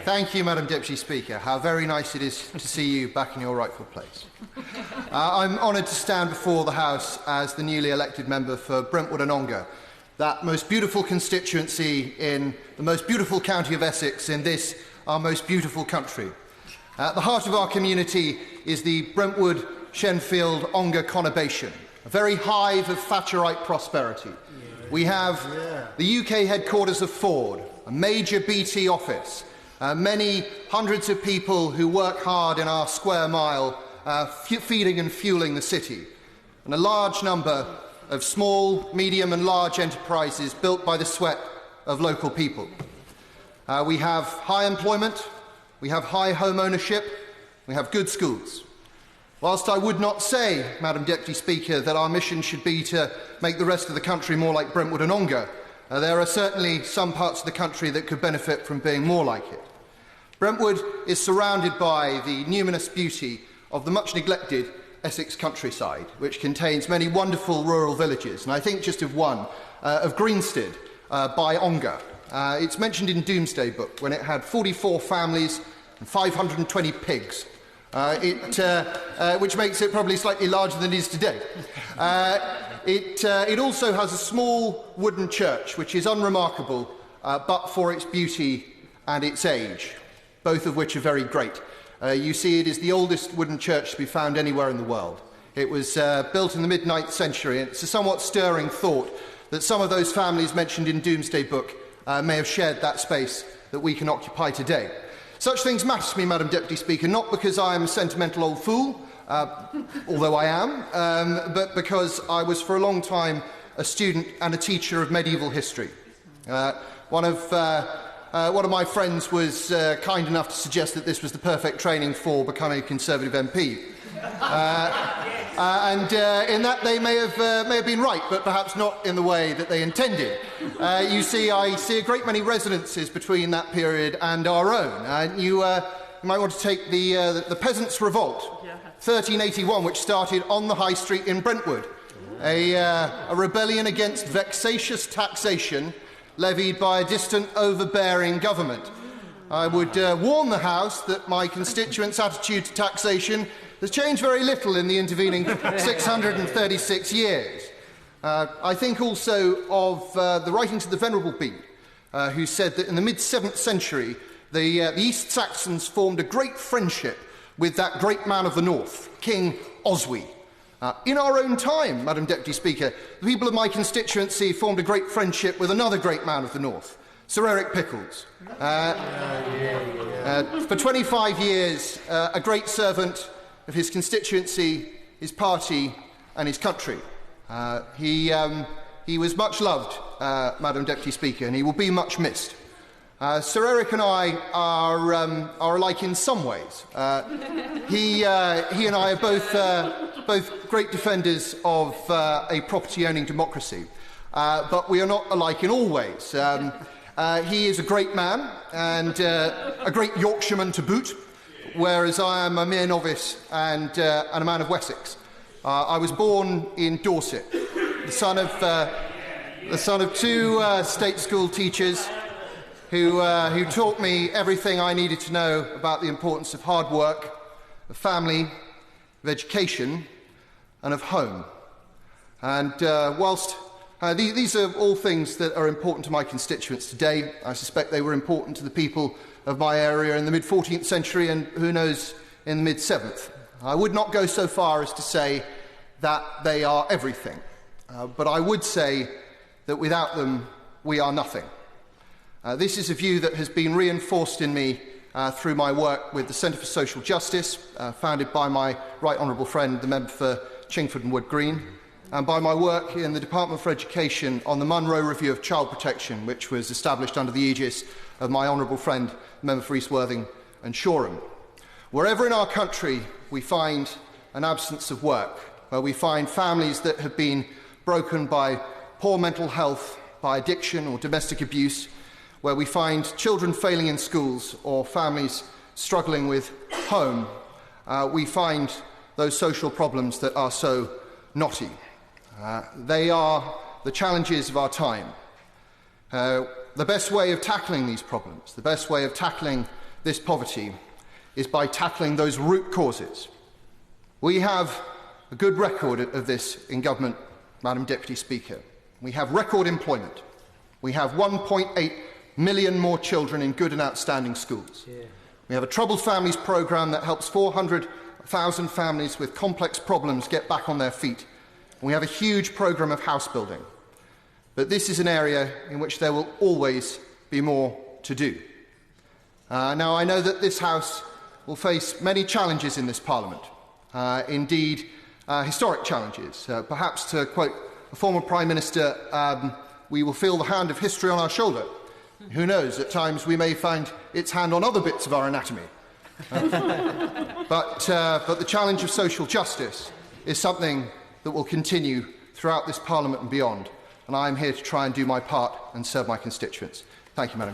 Thank you, Madam Deputy Speaker. How very nice it is to see you back in your rightful place. I'm honoured to stand before the House as the newly elected member for Brentwood and Ongar, that most beautiful constituency in the most beautiful county of Essex in this, our most beautiful country. At the heart of our community is the Brentwood, Shenfield, Ongar conurbation, a very hive of Thatcherite prosperity. We have the UK headquarters of Ford, a major BT office, many hundreds of people who work hard in our square mile, feeding and fueling the city, and a large number of small, medium and large enterprises built by the sweat of local people. We have high employment, we have high home ownership, we have good schools. Whilst I would not say, Madam Deputy Speaker, that our mission should be to make the rest of the country more like Brentwood and Ongar, there are certainly some parts of the country that could benefit from being more like it. Brentwood is surrounded by the numinous beauty of the much-neglected Essex countryside, which contains many wonderful rural villages, and I think just of one, of Greenstead by Ongar. It's mentioned in Domesday Book when it had 44 families and 520 pigs, which makes it probably slightly larger than it is today. It also has a small wooden church, which is unremarkable, but for its beauty and its age, both of which are very great. You see, it is the oldest wooden church to be found anywhere in the world. It was built in the mid-9th century, and it's a somewhat stirring thought that some of those families mentioned in Domesday Book may have shared that space that we can occupy today. Such things matter to me, Madam Deputy Speaker, not because I am a sentimental old fool, although I am, but because I was for a long time a student and a teacher of medieval history. One of my friends was kind enough to suggest that this was the perfect training for becoming a Conservative MP. In that they may have been right, but perhaps not in the way that they intended. You see, I see a great many resonances between that period and our own. You might want to take the Peasants' Revolt, 1381, which started on the High Street in Brentwood, a rebellion against vexatious taxation levied by a distant, overbearing government. I would warn the House that my constituents' attitude to taxation has changed very little in the intervening 636 years. I think also of the writings of the Venerable Bede, who said that in the mid-7th century, the East Saxons formed a great friendship with that great man of the North, King Oswy. In our own time, Madam Deputy Speaker, the people of my constituency formed a great friendship with another great man of the North, Sir Eric Pickles. For 25 years, a great servant of his constituency, his party and his country. He was much loved, Madam Deputy Speaker, and he will be much missed. Sir Eric and I are alike in some ways. He and I are both great defenders of a property-owning democracy, but we are not alike in all ways. He is a great man and a great Yorkshireman to boot, whereas I am a mere novice and a man of Wessex. I was born in Dorset, the son of two state school teachers who taught me everything I needed to know about the importance of hard work, of family, of education, and of home. And whilst these are all things that are important to my constituents today, I suspect they were important to the people of my area in the mid-14th century and, who knows, in the mid-7th. I would not go so far as to say that they are everything, but I would say that without them, we are nothing. This is a view that has been reinforced in me through my work with the Centre for Social Justice, founded by my right honourable friend, the member for Chingford and Wood Green, and by my work in the Department for Education on the Munro Review of Child Protection, which was established under the aegis of my honourable friend, the member for East Worthing and Shoreham. Wherever in our country we find an absence of work, where we find families that have been broken by poor mental health, by addiction or domestic abuse, where we find children failing in schools or families struggling with home, we find those social problems that are so knotty. They are the challenges of our time. The best way of tackling these problems, the best way of tackling this poverty is by tackling those root causes. We have a good record of this in government, Madam Deputy Speaker. We have record employment. We have 1.8 million more children in good and outstanding schools. Yeah. We have a Troubled Families programme that helps 400,000 families with complex problems get back on their feet. And we have a huge programme of house building. But this is an area in which there will always be more to do. Now, I know that this House will face many challenges in this Parliament, indeed historic challenges. Perhaps, to quote a former Prime Minister, we will feel the hand of history on our shoulder. Who knows, at times we may find its hand on other bits of our anatomy. But the challenge of social justice is something that will continue throughout this Parliament and beyond, and I am here to try and do my part and serve my constituents. Thank you, Madam